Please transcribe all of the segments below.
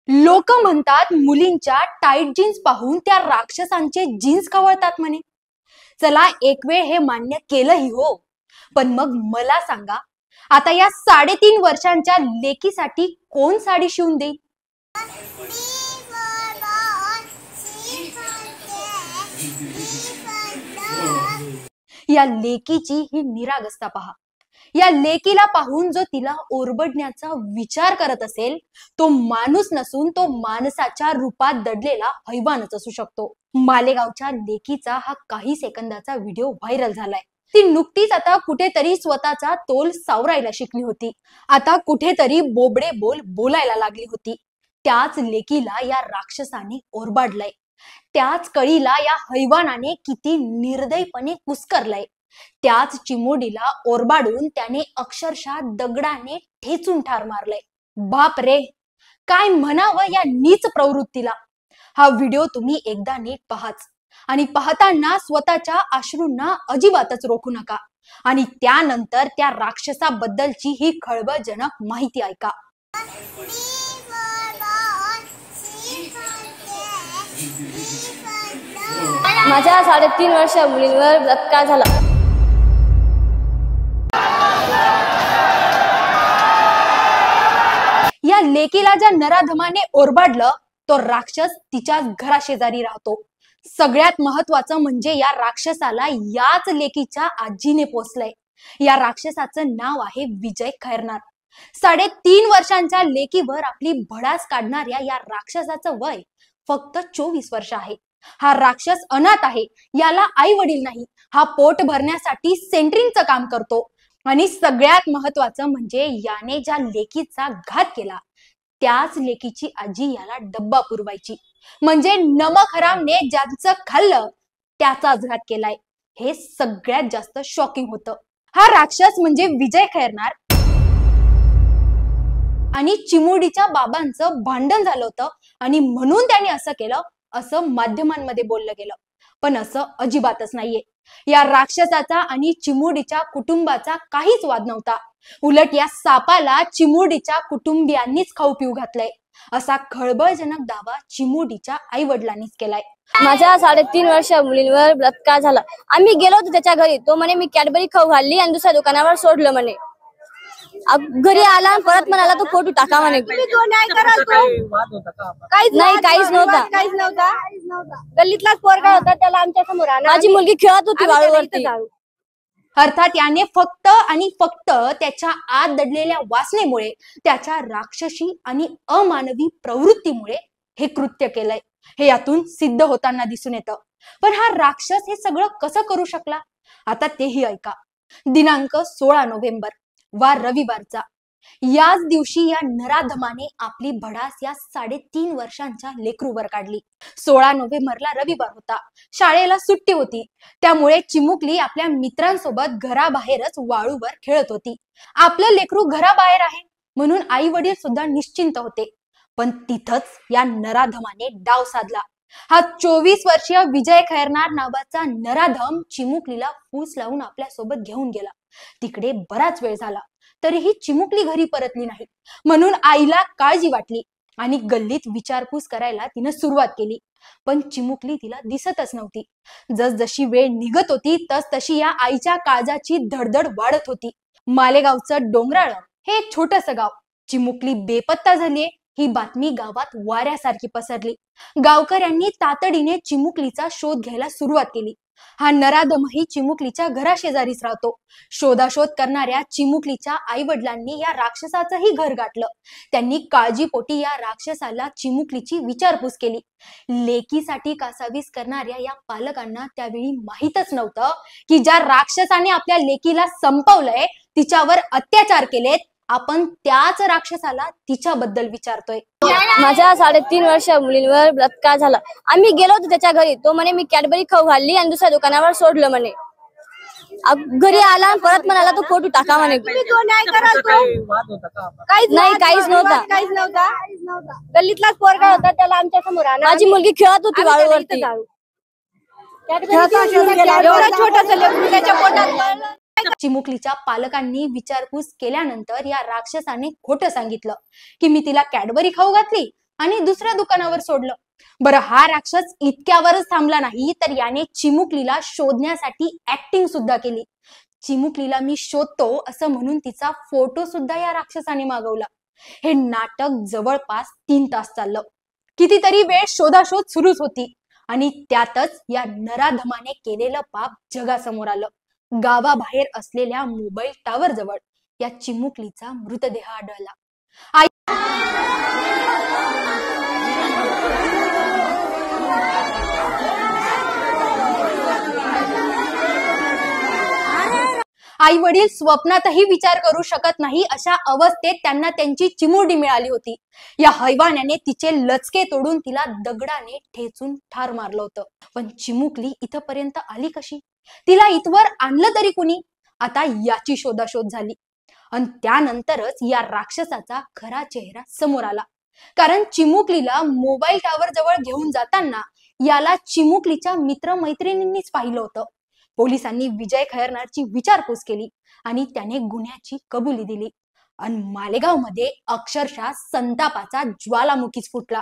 लोक म्हणतात मुलींच्या टाईट जीन्स पाहून त्या राक्षसांचे जीन्स खवळतात म्हणे। चला एक वेळ हे मान्य केलंही हो, पण मग मला सांगा, आता या 3.5 वर्षांच्या लेकीसाठी कोण साडी शिवून देईल? या लेकीची ही निरागसता पहा। या लेकीला पाहून जो तिला ओरबडण्याचा विचार करत असेल, तो माणूस नसून तो माणसाच्या रूपात दडलेला हैवानच असू शकतो। मालेगावच्या लेकीचा हा काही सेकंदाचा व्हिडिओ व्हायरल झालाय। ती नुकतीच आता कुठेतरी स्वतःचा तोल सावरायला शिकली होती, आता कुठेतरी बोबडे बोल बोलायला लागली होती। त्याच लेकीला या राक्षसाने ओरबाडलंय, त्याच कळीला या हैवानाने किती निर्दयपणे कुस्करलंय। त्याच चिमुरडीला ओरबाडून त्याने अक्षरशः दगडाने ठेचून ठार मारलंय। बाप रे, काय म्हणावं या नीच प्रवृत्तीला। हा व्हिडिओ तुम्ही एकदा नीट पहाच आणि पाहताना स्वतःच्या अश्रूंना अजिबातच रोखू नका आणि त्यानंतर त्या राक्षसाबद्दलची ही खळबळजनक माहिती ऐका। माझ्या 3.5 वर्षीय मुलींवर बलात्कार झाला। या लेकीला ज्या नराधमाने ओरबाडलं तो राक्षस तिच्या घराशेजारी राहतो। सगळ्यात महत्वाचं म्हणजे या राक्षसाला याच लेकीच्या आजीने पोसलंय। या राक्षसाचं नाव आहे विजय खैरनार। 3.5 वर्षांच्या लेकीवर आपली भडास काढणाऱ्या या राक्षसाचं वय फक्त 24 वर्ष आहे। हा राक्षस अनाथ आहे, याला आई वडील नाही, हा पोट भरण्यासाठी सेंटरिंगचं काम करतो आणि सगळ्यात महत्वाचं म्हणजे याने ज्या लेकीचा घात केला त्याच लेकीची आजी याला डब्बा पुरवायची। म्हणजे नमक हरामने ज्यांचं खाल्लं त्याचाच घात केलाय। हे सगळ्यात जास्त शॉकिंग होतं। हा राक्षस म्हणजे विजय खैरनार आणि चिमुरडीच्या बाबांचं भांडण झालं होतं आणि म्हणून त्याने असं केलं असं माध्यमांमध्ये बोललं गेलं, पण असं अजिबातच नाहीये। या राक्षसाचा आणि चिमुरडीच्या कुटुंबाचा काहीच वाद नव्हता, उलट या सापाला चिमुरडीच्या कुटुंबियांनीच खाऊ पिऊ घातलंय असा खळबळजनक दावा चिमुरडीच्या आई वडिलांनीच केलाय। माझ्या 3.5 वर्षीय मुलींवर बलात्कार झाला। आम्ही गेलो होतो त्याच्या घरी, तो म्हणे मी कॅडबरी खाऊ घालली आणि दुसऱ्या दुकानावर सोडलं म्हणे। घरी आला परत म्हणाला तो फोटो टाका म्हणे। काहीच नव्हता। गल्लीतलाच पोरगा होता, त्याला आमच्या समोर आणला। माझी मुलगी खेळत होती वाळूवरती। अर्थात याने फक्त आणि फक्त त्याच्या आत दडलेल्या वासनेमुळे, त्याच्या राक्षसी आणि अमानवी प्रवृत्तीमुळे हे कृत्य केलंय, हे यातून सिद्ध होताना दिसून येतं। पण हा राक्षस हे सगळं कसं करू शकला आता तेही ऐका। दिनांक 16 नोव्हेंबर वार रविवारचा। याच दिवशी या नराधमाने आपली भडास या 3.5 वर्षांच्या लेकरूवर काढली। 16 नोव्हेंबरला रविवार होता, शाळेला सुट्टी होती, त्यामुळे चिमुकली आपल्या मित्रांसोबत घराबाहेरच वाळूवर खेळत होती। आपलं लेकरू घराबाहेर आहे म्हणून आई वडील सुद्धा निश्चिंत होते, पण तिथंच या नराधमाने डाव साधला। हा 24 वर्षीय विजय खैरनार नावाचा नराधम चिमुकलीला फूस लावून आपल्या सोबत घेऊन गेला। तिकडे बराच वेळ झाला तरीही चिमुकली घरी परतली नाही, म्हणून आईला काळजी वाटली आणि गल्लीत विचारपूस करायला तिनं सुरुवात केली, पण चिमुकली तिला दिसतच नव्हती। जसजशी वेळ निघत होती तशी या आईच्या काळजाची धडधड वाढत होती। मालेगावचं डोंगराळ हे एक छोटंसं गाव। चिमुकली बेपत्ता झालीये ही बातमी गावात वाऱ्यासारखी पसरली। गावकऱ्यांनी तातडीने चिमुकलीचा शोध घ्यायला सुरुवात केली। हा नराधमही चिमुकलीच्या घराशेजारीच राहतो। शोधाशोध करणाऱ्या चिमुकलीच्या आई वडिलांनी या राक्षसाचंही घर गाठलं। त्यांनी काळजीपोटी या राक्षसाला चिमुकलीची विचारपूस केली। लेकीसाठी कासावीस करणाऱ्या या पालकांना त्यावेळी माहीतच नव्हतं की ज्या राक्षसाने आपल्या लेकीला संपवलंय, तिच्यावर अत्याचार केलेत, आपण त्याच राक्षसाला तिच्याबद्दल विचारतोय। माझ्या 3.5 वर्षीय मुलींवर बलात्कार झाला। आम्ही गेलो होतो त्याच्या घरी, तो म्हणे मी कॅडबरी खाऊ घालली आणि दुसऱ्या दुकानावर सोडलं म्हणे। घरी आला परत म्हणाला तो फोटो टाका म्हणे। काहीच नव्हता। गल्लीतलाच पोरगा होता, त्याला आमच्या समोर आणला। माझी मुलगी खेळत होती वाळूवरती। छोटासा लेकरू त्याच्या पोटात चिमुकलीच्या पालकांनी विचारपूस केल्यानंतर या राक्षसाने खोटं सांगितलं की मी तिला कॅडबरी खाऊ घातली आणि दुसऱ्या दुकानावर सोडलं. बरं, हा राक्षस इतक्यावरच थांबला नाही, तर याने चिमुकलीला शोधण्यासाठी ऍक्टिंग सुद्धा केली. चिमुकलीला मी शोधतो असं म्हणून तिचा फोटो सुद्धा या राक्षसाने मागवला. हे नाटक जवळपास 3 तास चाललं. कितीतरी वेळ शोधाशोध सुरूच होती आणि त्यातच या नराधमाने केलेलं पाप जगासमोर आलं. गावाबाहेर असलेल्या मोबाईल टावर जवळ या चिमुकलीचा मृतदेह आढळला. आई वडील स्वप्नातही विचार करू शकत नाही अशा अवस्थेत त्यांना त्यांची चिमुरडी मिळाली होती. या हैवानाने तिचे लचके तोडून तिला दगडाने ठेचून ठार मारलं होतं. पण चिमुकली इथपर्यंत आली कशी? तिला इथवर आणलं तरी कुणी? आता याची शोधाशोध झाली आणि त्यानंतरच या राक्षसाचा खरा चेहरा समोर आला. कारण चिमुकलीला मोबाईल टावर जवळ घेऊन जाताना याला चिमुकलीच्या मित्रमैत्रिणींनीच पाहिलं होतं. पोलिसांनी विजय खैरनारची विचारपूस केली आणि त्याने गुन्ह्याची कबुली दिली आणि मालेगाव मध्ये अक्षरशः संतापाचा ज्वालामुखीच फुटला.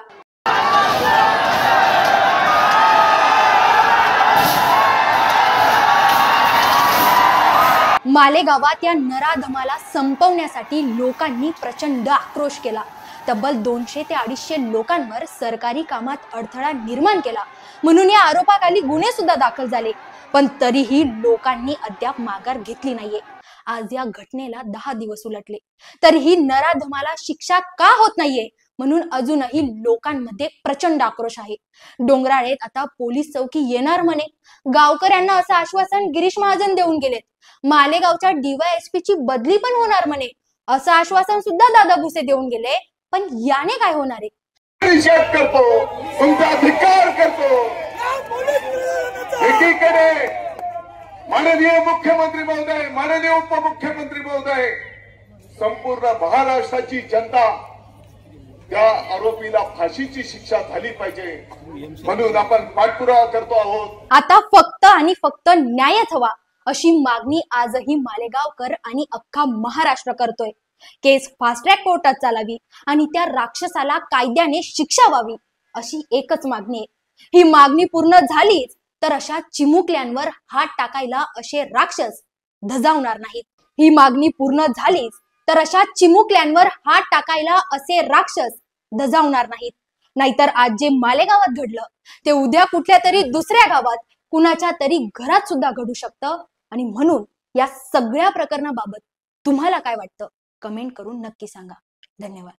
मालेगावात या नराधमाला संपवण्यासाठी लोकांनी प्रचंड आक्रोश केला. तब्बल 200 ते 250 लोकांवर सरकारी कामात अडथळा निर्माण केला म्हणून या आरोपाखाली गुन्हे सुद्धा दाखल झाले. पण तरीही लोकांनी अद्याप माघार घेतली नाहीये. आज या घटनेला 10 दिवस उलटले तरीही नराधमाला शिक्षा का होत नाहीये म्हणून अजूनही लोकांमध्ये प्रचंड आक्रोश आहे. डोंगराळेत आता पोलीस चौकी येणार म्हणे. गावकऱ्यांना असं आश्वासन गिरीश महाजन देऊन गेलेत. मालेगावच्या DYSP ची बदली पण होणार म्हणे असं आश्वासन सुद्धा दादा भुसे देऊन गेले. पण याने काय होणार आहे? निषेध करतो, तुमचा अधिकार करतो. एकीकडे माननीय मुख्यमंत्री महोदय, माननीय उपमुख्यमंत्री महोदय, संपूर्ण महाराष्ट्राची जनता त्या आरोपीला फाशीची शिक्षा झाली पाहिजे म्हणून आपण पाठपुरावा करतो आहोत. आता फक्त आणि फक्त न्यायच हवा अशी मागणी आजही मालेगावकर आणि अख्खा महाराष्ट्र करतोय. केस फास्ट ट्रॅक कोर्टात चालावी आणि त्या राक्षसाला कायद्याने शिक्षा व्हावी अशी एकच मागणी आहे. ही मागणी पूर्ण झालीच तर अशा चिमुकल्यांवर हात टाकायला असे राक्षस धजावणार नाहीत. ही मागणी पूर्ण झालीच तर अशा चिमुकल्यांवर हात टाकायला असे राक्षस धजावणार नाहीत. नाहीतर आज जे मालेगावात घडलं ते उद्या कुठल्या तरी दुसऱ्या गावात कुणाच्या तरी घरात सुद्धा घडू शकतं. आणि म्हणून या सगळ्या प्रकरणाबाबत तुम्हाला काय वाटतं कमेंट करून नक्की सांगा. धन्यवाद.